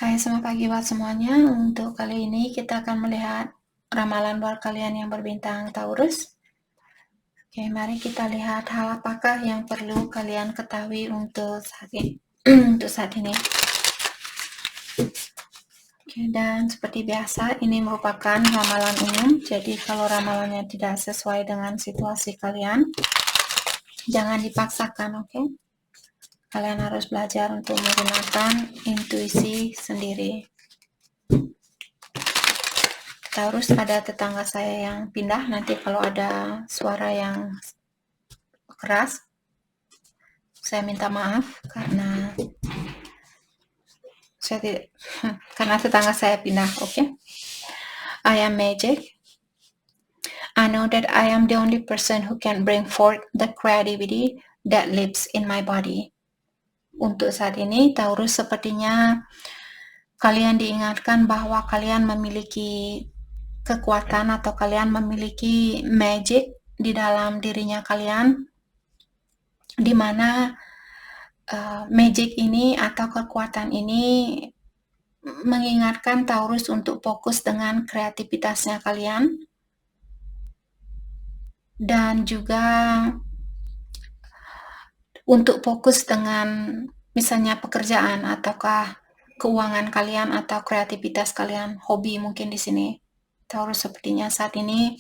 Hai, selamat pagi buat semuanya. Untuk kali ini kita akan melihat ramalan buat kalian yang berbintang Taurus. Oke, mari kita lihat hal apakah yang perlu kalian ketahui untuk saat ini. untuk saat ini. Oke, dan seperti biasa, ini merupakan ramalan umum. Jadi kalau ramalannya tidak sesuai dengan situasi kalian, jangan dipaksakan, oke? Kalian harus belajar untuk menggunakan intuisi sendiri. Taurus, ada tetangga saya yang pindah. Nanti kalau ada suara yang keras, saya minta maaf karena saya tidak karena tetangga saya pindah. Okay? I am Magic. I know that I am the only person who can bring forth the creativity that lives in my body. Untuk saat ini, Taurus, sepertinya kalian diingatkan bahwa kalian memiliki kekuatan atau kalian memiliki magic di dalam dirinya kalian, di mana magic ini atau kekuatan ini mengingatkan Taurus untuk fokus dengan kreativitasnya kalian, dan juga untuk fokus dengan misalnya pekerjaan ataukah keuangan kalian atau kreativitas kalian, hobi mungkin di sini. Taurus, sepertinya saat ini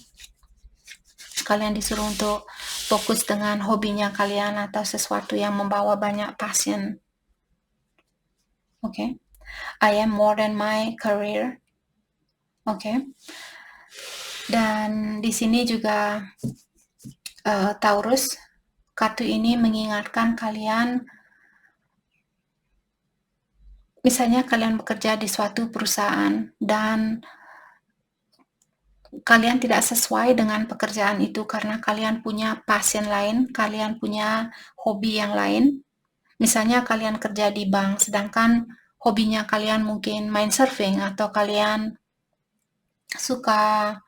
kalian disuruh untuk fokus dengan hobinya kalian atau sesuatu yang membawa banyak passion. Okay? I am more than my career. Okay? Dan di sini juga Taurus, kartu ini mengingatkan kalian, misalnya kalian bekerja di suatu perusahaan dan kalian tidak sesuai dengan pekerjaan itu karena kalian punya passion lain, kalian punya hobi yang lain. Misalnya kalian kerja di bank, sedangkan hobinya kalian mungkin main surfing, atau kalian suka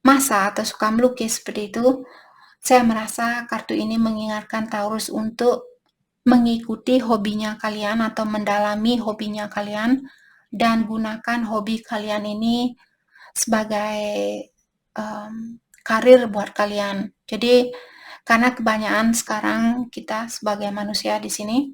masak atau suka melukis seperti itu. Saya merasa kartu ini mengingatkan Taurus untuk mengikuti hobinya kalian atau mendalami hobinya kalian dan gunakan hobi kalian ini sebagai karir buat kalian. Jadi karena kebanyakan sekarang kita sebagai manusia di sini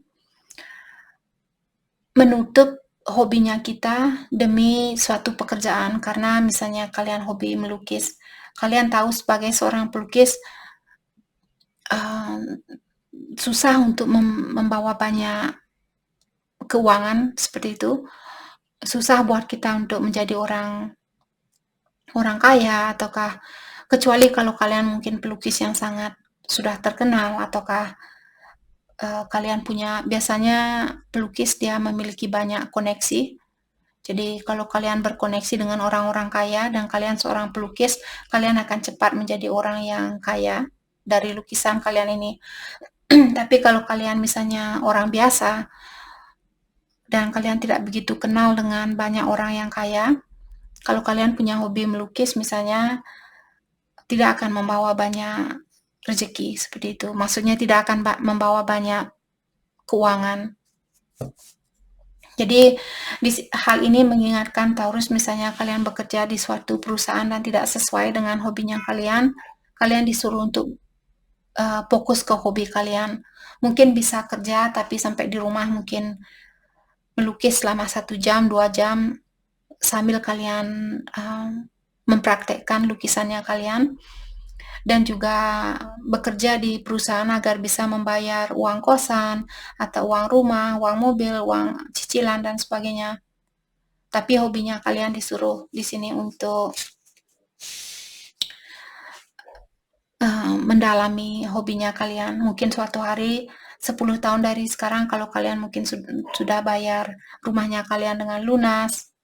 menutup hobinya kita demi suatu pekerjaan, karena misalnya kalian hobi melukis, kalian tahu sebagai seorang pelukis susah untuk membawa banyak keuangan seperti itu. Susah buat kita untuk menjadi orang kaya, ataukah kecuali kalau kalian mungkin pelukis yang sangat sudah terkenal, ataukah kalian punya, biasanya pelukis dia memiliki banyak koneksi. Jadi kalau kalian berkoneksi dengan orang-orang kaya dan kalian seorang pelukis, kalian akan cepat menjadi orang yang kaya dari lukisan kalian ini. Tapi kalau kalian misalnya orang biasa dan kalian tidak begitu kenal dengan banyak orang yang kaya, kalau kalian punya hobi melukis misalnya, tidak akan membawa banyak rezeki seperti itu. Maksudnya tidak akan membawa banyak keuangan. Jadi hal ini mengingatkan Taurus, misalnya kalian bekerja di suatu perusahaan dan tidak sesuai dengan hobinya kalian, kalian disuruh untuk fokus ke hobi kalian. Mungkin bisa kerja tapi sampai di rumah mungkin melukis selama 1 jam, 2 jam sambil kalian mempraktekkan lukisannya kalian, dan juga bekerja di perusahaan agar bisa membayar uang kosan atau uang rumah, uang mobil, uang cicilan dan sebagainya. Tapi hobinya kalian disuruh di sini untuk mendalami hobinya kalian. Mungkin suatu hari 10 tahun dari sekarang, kalau kalian mungkin sudah bayar rumahnya kalian dengan lunas,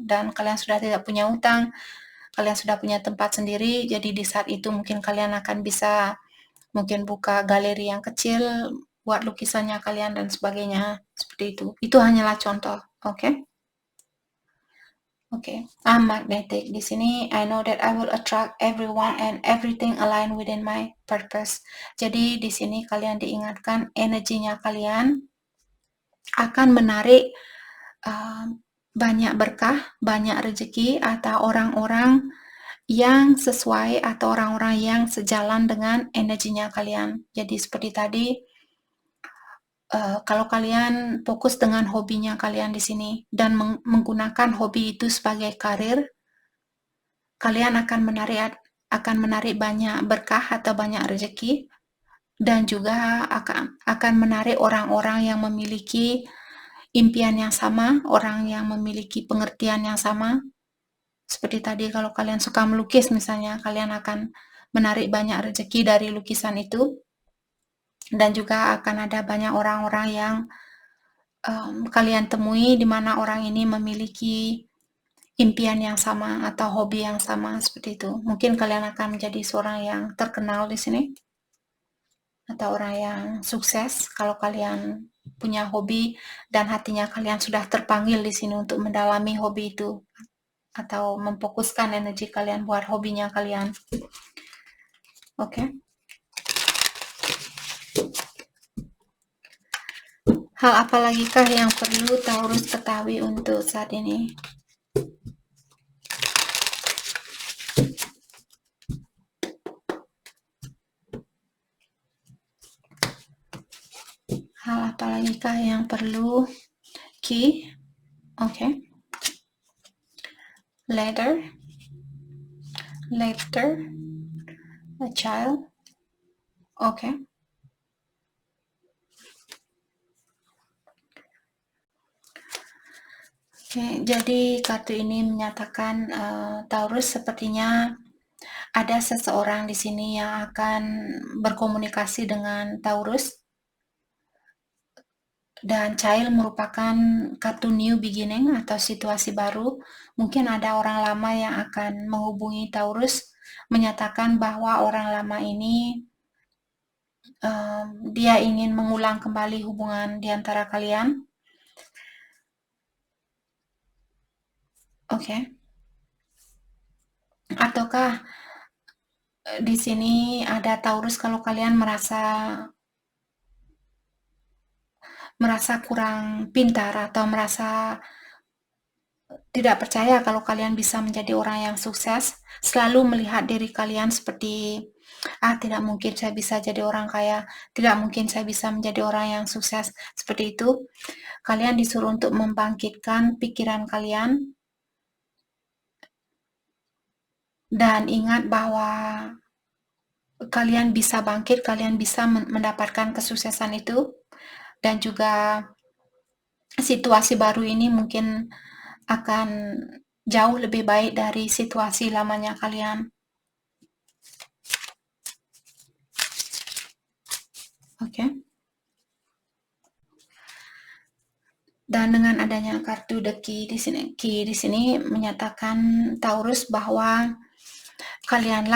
dan kalian sudah tidak punya utang, kalian sudah punya tempat sendiri, jadi di saat itu mungkin kalian akan bisa mungkin buka galeri yang kecil buat lukisannya kalian dan sebagainya, seperti itu. Itu hanyalah contoh, oke? Oke, I'm magnetic. Di sini, I know that I will attract everyone and everything align within my purpose. Jadi di sini kalian diingatkan energinya kalian akan menarik banyak berkah, banyak rezeki, atau orang-orang yang sesuai atau orang-orang yang sejalan dengan energinya kalian. Jadi seperti tadi, kalau kalian fokus dengan hobinya kalian di sini dan menggunakan hobi itu sebagai karir, kalian akan menarik banyak berkah atau banyak rezeki, dan juga akan menarik orang-orang yang memiliki impian yang sama, orang yang memiliki pengertian yang sama. Seperti tadi, kalau kalian suka melukis misalnya, kalian akan menarik banyak rezeki dari lukisan itu, dan juga akan ada banyak orang-orang yang kalian temui di mana orang ini memiliki impian yang sama atau hobi yang sama, seperti itu. Mungkin kalian akan menjadi seorang yang terkenal di sini, atau orang yang sukses kalau kalian punya hobi dan hatinya kalian sudah terpanggil di sini untuk mendalami hobi itu atau memfokuskan energi kalian buat hobinya kalian. Oke. Hal apa lagi kah yang perlu Taurus ketahui untuk saat ini? Hal apa lagi kah yang perlu Ki? Oke. Letter, a child. Oke. Oke, jadi kartu ini menyatakan Taurus sepertinya ada seseorang di sini yang akan berkomunikasi dengan Taurus. Dan Child merupakan kartu new beginning atau situasi baru. Mungkin ada orang lama yang akan menghubungi Taurus, menyatakan bahwa orang lama ini dia ingin mengulang kembali hubungan di antara kalian. Oke. Ataukah di sini ada Taurus kalau kalian merasa kurang pintar atau merasa tidak percaya kalau kalian bisa menjadi orang yang sukses, selalu melihat diri kalian seperti, tidak mungkin saya bisa jadi orang kaya, tidak mungkin saya bisa menjadi orang yang sukses, seperti itu. Kalian disuruh untuk membangkitkan pikiran kalian, dan ingat bahwa kalian bisa bangkit, kalian bisa mendapatkan kesuksesan itu, dan juga situasi baru ini mungkin akan jauh lebih baik dari situasi lamanya kalian. Oke. Dan dengan adanya kartu The Key di sini menyatakan Taurus bahwa kalian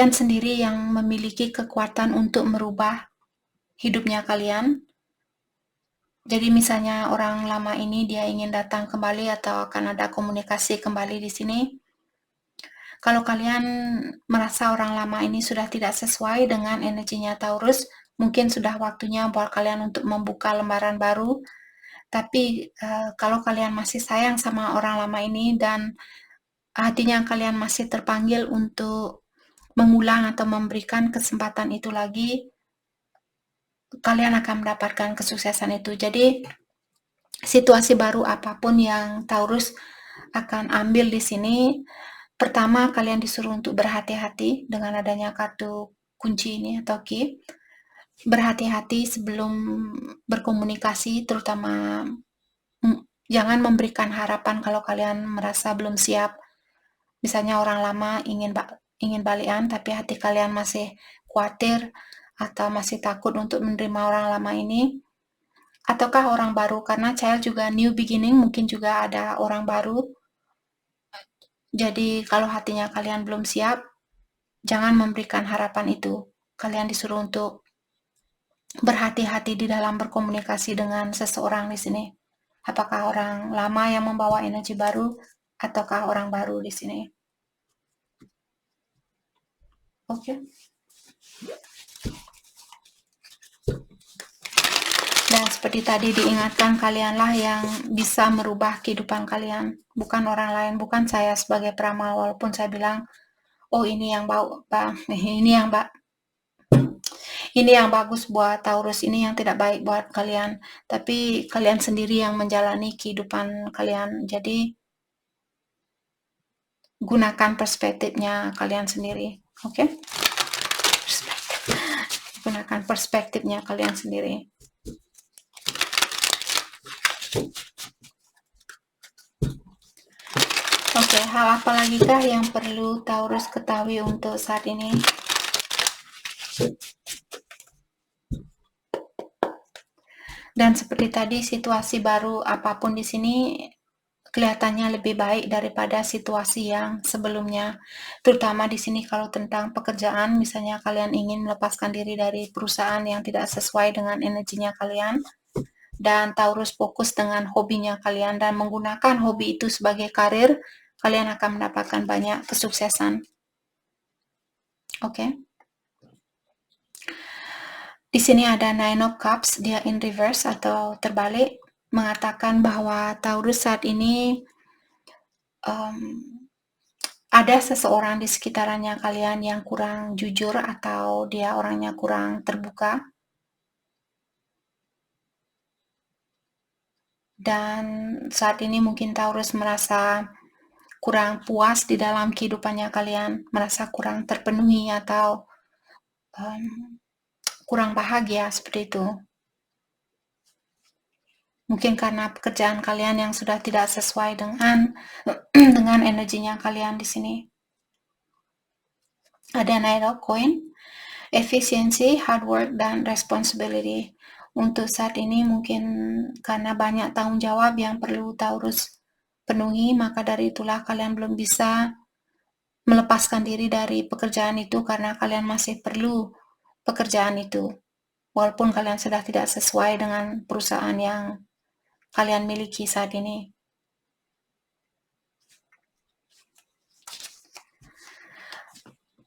sendiri yang memiliki kekuatan untuk merubah hidupnya kalian. Jadi misalnya orang lama ini dia ingin datang kembali atau akan ada komunikasi kembali di sini. Kalau kalian merasa orang lama ini sudah tidak sesuai dengan energinya Taurus, mungkin sudah waktunya buat kalian untuk membuka lembaran baru. Tapi kalau kalian masih sayang sama orang lama ini dan hatinya kalian masih terpanggil untuk mengulang atau memberikan kesempatan itu lagi, kalian akan mendapatkan kesuksesan itu. Jadi situasi baru apapun yang Taurus akan ambil di sini, pertama kalian disuruh untuk berhati-hati dengan adanya kartu kunci ini atau key. Berhati-hati sebelum berkomunikasi, terutama jangan memberikan harapan kalau kalian merasa belum siap. Misalnya orang lama ingin balikan, tapi hati kalian masih khawatir atau masih takut untuk menerima orang lama ini. Ataukah orang baru, karena Child juga new beginning, mungkin juga ada orang baru. Jadi kalau hatinya kalian belum siap, jangan memberikan harapan itu. Kalian disuruh untuk berhati-hati di dalam berkomunikasi dengan seseorang di sini. Apakah orang lama yang membawa energi baru ataukah orang baru di sini? Oke. Dan seperti tadi diingatkan, kalianlah yang bisa merubah kehidupan kalian, bukan orang lain, bukan saya sebagai peramal. Walaupun saya bilang, oh ini yang ini yang bagus buat Taurus, ini yang tidak baik buat kalian. Tapi kalian sendiri yang menjalani kehidupan kalian. Jadi gunakan perspektifnya kalian sendiri, oke? Gunakan perspektifnya kalian sendiri. Oke, hal apa lagi kah yang perlu Taurus ketahui untuk saat ini? Dan seperti tadi, situasi baru apapun di sini kelihatannya lebih baik daripada situasi yang sebelumnya. Terutama di sini kalau tentang pekerjaan, misalnya kalian ingin melepaskan diri dari perusahaan yang tidak sesuai dengan energinya kalian, dan Taurus fokus dengan hobinya kalian dan menggunakan hobi itu sebagai karir, kalian akan mendapatkan banyak kesuksesan. Oke. Di sini ada Nine of Cups, dia in reverse atau terbalik, mengatakan bahwa Taurus saat ini ada seseorang di sekitarannya kalian yang kurang jujur atau dia orangnya kurang terbuka. Dan saat ini mungkin Taurus merasa kurang puas di dalam kehidupannya kalian, merasa kurang terpenuhi atau kurang bahagia seperti itu. Mungkin karena pekerjaan kalian yang sudah tidak sesuai dengan energinya kalian di sini. Ada Knight of Coin, efisiensi, hard work, dan responsibility. Untuk saat ini mungkin karena banyak tanggung jawab yang perlu Taurus penuhi, maka dari itulah kalian belum bisa melepaskan diri dari pekerjaan itu karena kalian masih perlu pekerjaan itu. Walaupun kalian sudah tidak sesuai dengan perusahaan yang kalian miliki saat ini.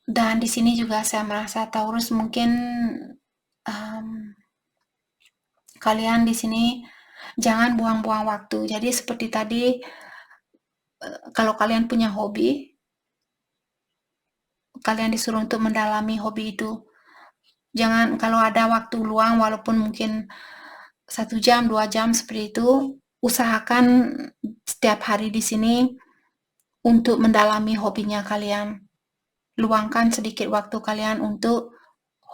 Dan di sini juga saya merasa Taurus mungkin kalian di sini jangan buang-buang waktu. Jadi seperti tadi, kalau kalian punya hobi, kalian disuruh untuk mendalami hobi itu. Jangan kalau ada waktu luang, walaupun mungkin 1 jam, 2 jam seperti itu, usahakan setiap hari di sini untuk mendalami hobinya kalian. Luangkan sedikit waktu kalian untuk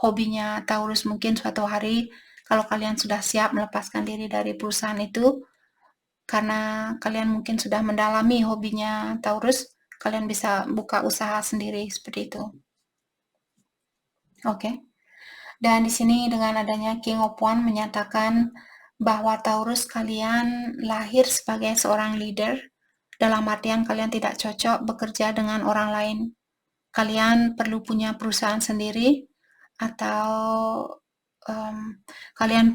hobinya Taurus. Mungkin suatu hari kalau kalian sudah siap melepaskan diri dari perusahaan itu, karena kalian mungkin sudah mendalami hobinya Taurus, kalian bisa buka usaha sendiri seperti itu. Oke. Dan di sini dengan adanya King of Wands menyatakan bahwa Taurus kalian lahir sebagai seorang leader, dalam artian kalian tidak cocok bekerja dengan orang lain. Kalian perlu punya perusahaan sendiri atau kalian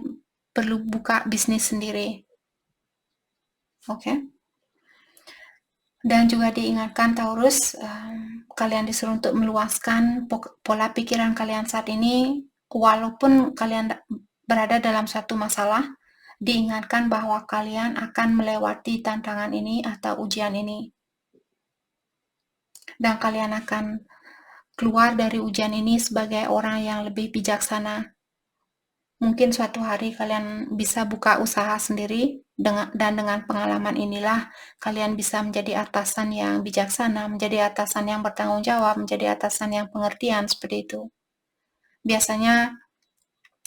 perlu buka bisnis sendiri. Oke. Dan juga diingatkan Taurus, kalian disuruh untuk meluaskan pola pikiran kalian saat ini, walaupun kalian berada dalam satu masalah, diingatkan bahwa kalian akan melewati tantangan ini atau ujian ini. Dan kalian akan keluar dari ujian ini sebagai orang yang lebih bijaksana. Mungkin suatu hari kalian bisa buka usaha sendiri, dan dengan pengalaman inilah kalian bisa menjadi atasan yang bijaksana, menjadi atasan yang bertanggung jawab, menjadi atasan yang pengertian, seperti itu. Biasanya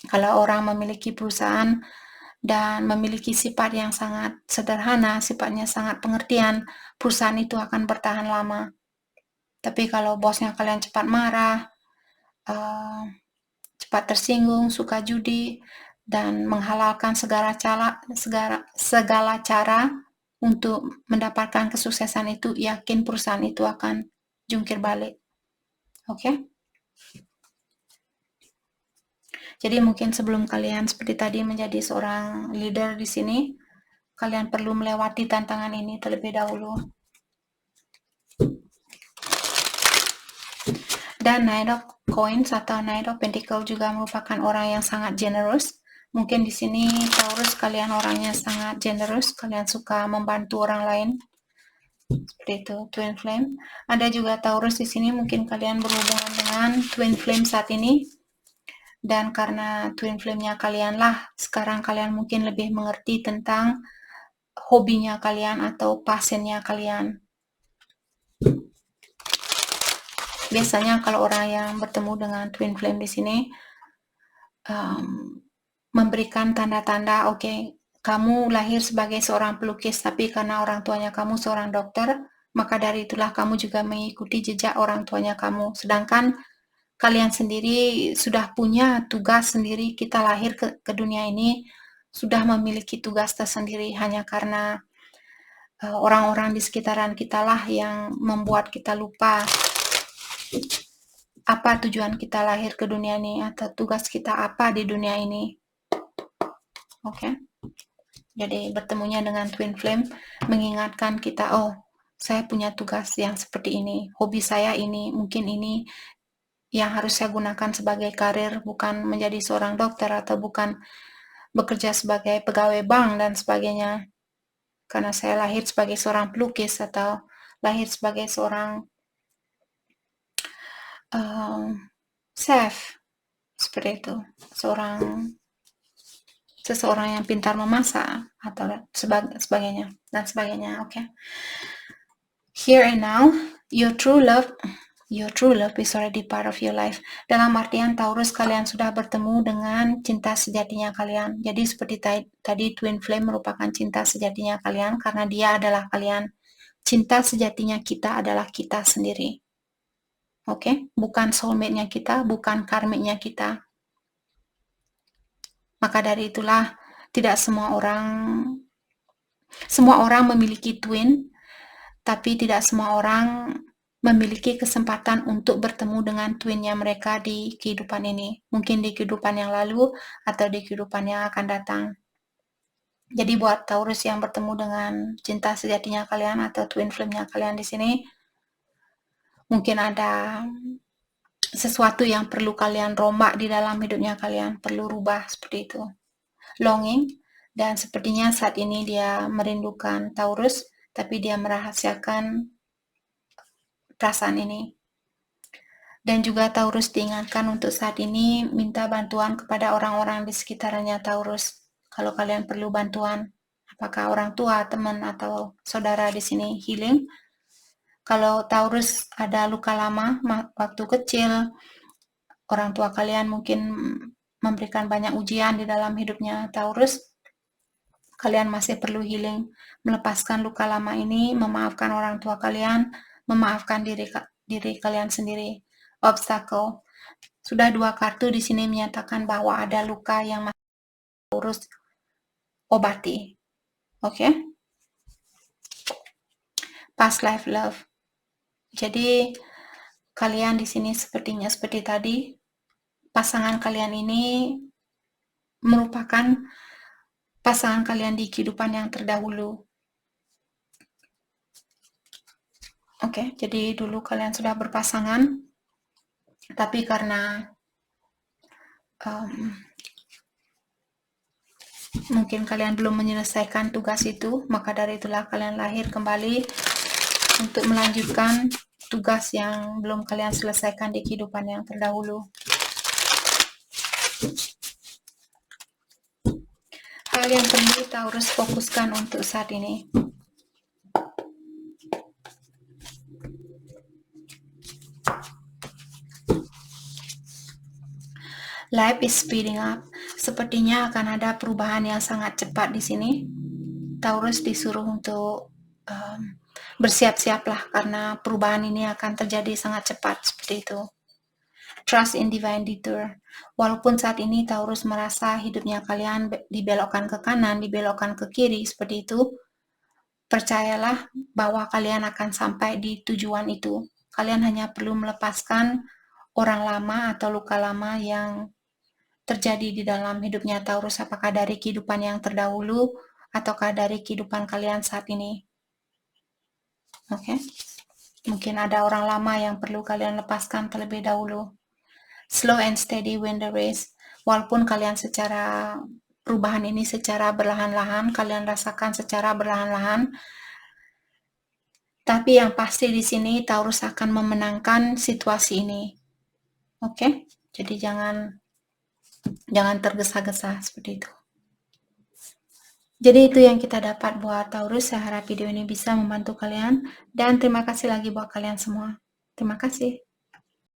kalau orang memiliki perusahaan dan memiliki sifat yang sangat sederhana, sifatnya sangat pengertian, perusahaan itu akan bertahan lama. Tapi kalau bosnya kalian cepat marah, cepat tersinggung, suka judi, dan menghalalkan segala cara untuk mendapatkan kesuksesan itu, yakin perusahaan itu akan jungkir balik. Oke? Jadi mungkin sebelum kalian seperti tadi menjadi seorang leader di sini, kalian perlu melewati tantangan ini terlebih dahulu. Dan Knight of Coins atau Knight of Pentacles juga merupakan orang yang sangat generous, Mungkin di sini Taurus kalian orangnya sangat generous, kalian suka membantu orang lain. Seperti itu, twin flame. Ada juga Taurus di sini, mungkin kalian berhubungan dengan twin flame saat ini. Dan karena twin flame-nya kalian lah, sekarang kalian mungkin lebih mengerti tentang hobinya kalian atau passionnya kalian. Biasanya kalau orang yang bertemu dengan twin flame di sini, memberikan tanda-tanda, oke, kamu lahir sebagai seorang pelukis, tapi karena orang tuanya kamu seorang dokter, maka dari itulah kamu juga mengikuti jejak orang tuanya kamu. Sedangkan kalian sendiri sudah punya tugas sendiri, kita lahir ke dunia ini sudah memiliki tugas tersendiri, hanya karena orang-orang di sekitaran kita lah yang membuat kita lupa apa tujuan kita lahir ke dunia ini atau tugas kita apa di dunia ini. Oke. Jadi bertemunya dengan twin flame mengingatkan kita, oh, saya punya tugas yang seperti ini, hobi saya ini, mungkin ini yang harus saya gunakan sebagai karir, bukan menjadi seorang dokter atau bukan bekerja sebagai pegawai bank dan sebagainya. Karena saya lahir sebagai seorang pelukis atau lahir sebagai seorang chef, seperti itu, seseorang yang pintar memasak atau sebagainya dan sebagainya. Oke. Here and now, your true love is already part of your life. Dalam artian Taurus, kalian sudah bertemu dengan cinta sejatinya kalian. Jadi seperti tadi twin flame merupakan cinta sejatinya kalian karena dia adalah kalian. Cinta sejatinya kita adalah kita sendiri. Oke, bukan soulmate-nya kita, bukan karmiknya kita. Maka dari itulah tidak semua orang memiliki twin, tapi tidak semua orang memiliki kesempatan untuk bertemu dengan twinnya mereka di kehidupan ini. Mungkin di kehidupan yang lalu atau di kehidupan yang akan datang. Jadi buat Taurus yang bertemu dengan cinta sejatinya kalian atau twin flame-nya kalian di sini, mungkin ada sesuatu yang perlu kalian rombak di dalam hidupnya kalian, perlu rubah seperti itu. Longing, dan sepertinya saat ini dia merindukan Taurus, tapi dia merahasiakan perasaan ini. Dan juga Taurus diingatkan untuk saat ini minta bantuan kepada orang-orang di sekitarnya Taurus. Kalau kalian perlu bantuan, apakah orang tua, teman, atau saudara di sini healing. Kalau Taurus ada luka lama waktu kecil, orang tua kalian mungkin memberikan banyak ujian di dalam hidupnya Taurus, kalian masih perlu healing, melepaskan luka lama ini, memaafkan orang tua kalian, memaafkan diri kalian sendiri. Obstacle. Sudah 2 kartu di sini menyatakan bahwa ada luka yang masih harus obati. Oke? Past life love. Jadi kalian di sini sepertinya seperti tadi, pasangan kalian ini merupakan pasangan kalian di kehidupan yang terdahulu. Oke, jadi dulu kalian sudah berpasangan, tapi karena mungkin kalian belum menyelesaikan tugas itu, maka dari itulah kalian lahir kembali untuk melanjutkan tugas yang belum kalian selesaikan di kehidupan yang terdahulu. Hal yang perlu Taurus fokuskan untuk saat ini. Life is speeding up. Sepertinya akan ada perubahan yang sangat cepat di sini. Taurus disuruh untuk bersiap-siaplah karena perubahan ini akan terjadi sangat cepat seperti itu. Trust in divine detour. Walaupun saat ini Taurus merasa hidupnya kalian dibelokkan ke kanan, dibelokkan ke kiri seperti itu, percayalah bahwa kalian akan sampai di tujuan itu. Kalian hanya perlu melepaskan orang lama atau luka lama yang terjadi di dalam hidupnya Taurus, apakah dari kehidupan yang terdahulu ataukah dari kehidupan kalian saat ini. Oke. Mungkin ada orang lama yang perlu kalian lepaskan terlebih dahulu. Slow and steady win the race. Walaupun kalian secara perubahan ini secara perlahan-lahan, kalian rasakan secara perlahan-lahan. Tapi yang pasti di sini Taurus akan memenangkan situasi ini. Oke? Jadi jangan tergesa-gesa seperti itu. Jadi itu yang kita dapat buat Taurus. Saya harap video ini bisa membantu kalian dan terima kasih lagi buat kalian semua. Terima kasih.